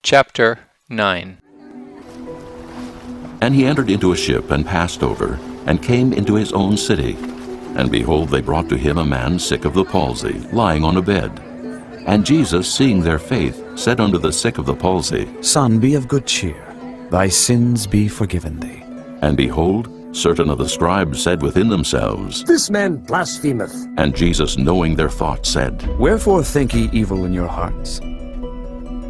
Chapter 9. And he entered into a ship and passed over, and came into his own city. And behold, they brought to him a man sick of the palsy, lying on a bed. And Jesus, seeing their faith, said unto the sick of the palsy, Son, be of good cheer. Thy sins be forgiven thee. And behold, certain of the scribes said within themselves, This man blasphemeth. And Jesus, knowing their thoughts, said, Wherefore think ye evil in your hearts?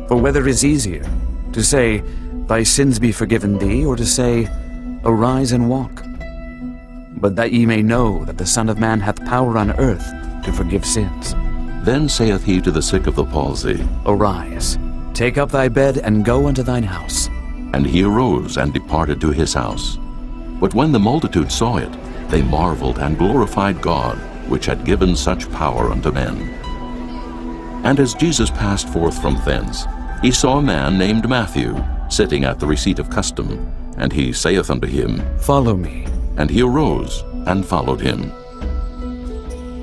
For whether is easier, to say, Thy sins be forgiven thee, or to say, Arise and walk? But that ye may know that the Son of Man hath power on earth to forgive sins. Then saith he to the sick of the palsy, Arise, take up thy bed, and go unto thine house. And he arose and departed to his house. But when the multitude saw it, they marveled and glorified God, which had given such power unto men. And as Jesus passed forth from thence, he saw a man named Matthew, sitting at the receipt of custom. And he saith unto him, Follow me. And he arose and followed him.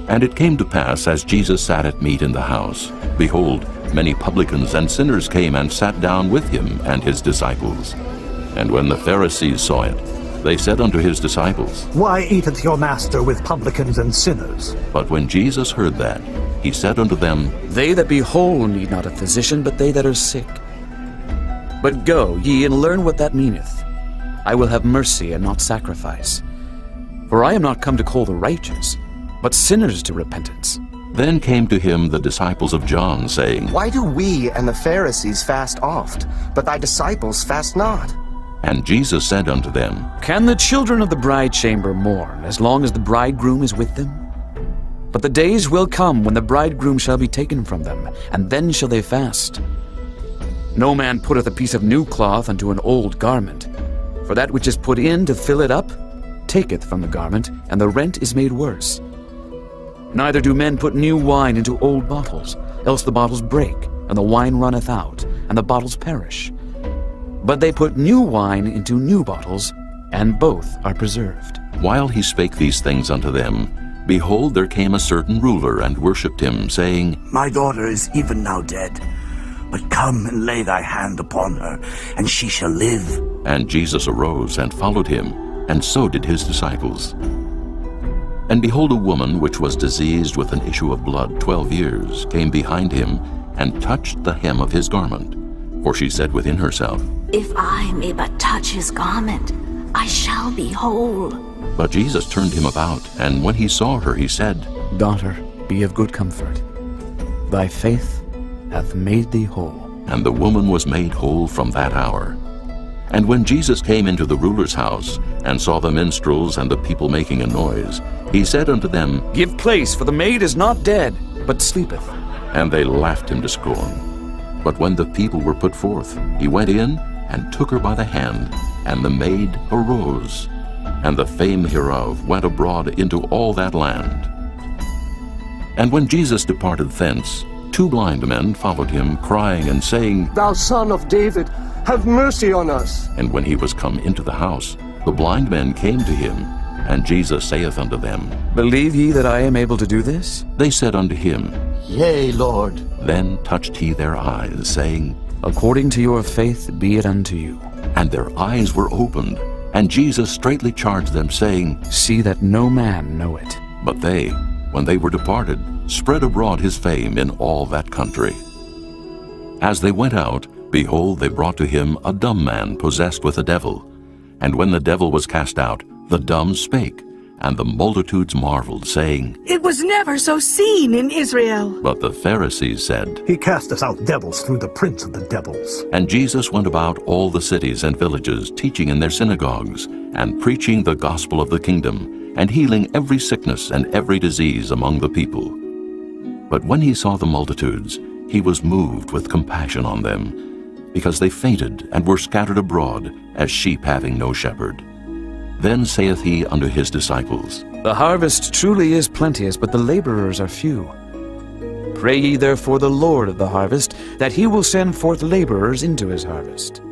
And it came to pass, as Jesus sat at meat in the house, behold, many publicans and sinners came and sat down with him and his disciples. And when the Pharisees saw it, they said unto his disciples, Why eateth your master with publicans and sinners? But when Jesus heard that, he said unto them, They that be whole need not a physician, but they that are sick. But go ye and learn what that meaneth. I will have mercy and not sacrifice. For I am not come to call the righteous, but sinners to repentance. Then came to him the disciples of John, saying, Why do we and the Pharisees fast oft, but thy disciples fast not? And Jesus said unto them, Can the children of the bride chamber mourn as long as the bridegroom is with them? But the days will come when the bridegroom shall be taken from them, and then shall they fast. No man putteth a piece of new cloth unto an old garment, for that which is put in to fill it up taketh from the garment, and the rent is made worse. Neither do men put new wine into old bottles, else the bottles break, and the wine runneth out, and the bottles perish. But they put new wine into new bottles, and both are preserved. While he spake these things unto them, behold, there came a certain ruler and worshipped him, saying, My daughter is even now dead, but come and lay thy hand upon her, and she shall live. And Jesus arose and followed him, and so did his disciples. And behold, a woman which was diseased with an issue of blood 12 years came behind him, and touched the hem of his garment. For she said within herself, If I may but touch his garment, I shall be whole. But Jesus turned him about, and when he saw her, he said, Daughter, be of good comfort. Thy faith hath made thee whole. And the woman was made whole from that hour. And when Jesus came into the ruler's house, and saw the minstrels and the people making a noise, he said unto them, Give place, for the maid is not dead, but sleepeth. And they laughed him to scorn. But when the people were put forth, he went in, and took her by the hand, and the maid arose. And the fame hereof went abroad into all that land. And when Jesus departed thence, 2 blind men followed him, crying and saying, Thou Son of David, have mercy on us. And when he was come into the house, the blind men came to him. And Jesus saith unto them, Believe ye that I am able to do this? They said unto him, Yea, Lord. Then touched he their eyes, saying, According to your faith be it unto you. And their eyes were opened. And Jesus straitly charged them, saying, See that no man know it. But they, when they were departed, spread abroad his fame in all that country. As they went out, behold, they brought to him a dumb man possessed with a devil. And when the devil was cast out, the dumb spake, and the multitudes marveled, saying, It was never so seen in Israel. But the Pharisees said, He casteth out devils through the prince of the devils. And Jesus went about all the cities and villages, teaching in their synagogues, and preaching the gospel of the kingdom, and healing every sickness and every disease among the people. But when he saw the multitudes, he was moved with compassion on them, because they fainted and were scattered abroad, as sheep having no shepherd. Then saith he unto his disciples, The harvest truly is plenteous, but the laborers are few. Pray ye therefore the Lord of the harvest, that he will send forth laborers into his harvest.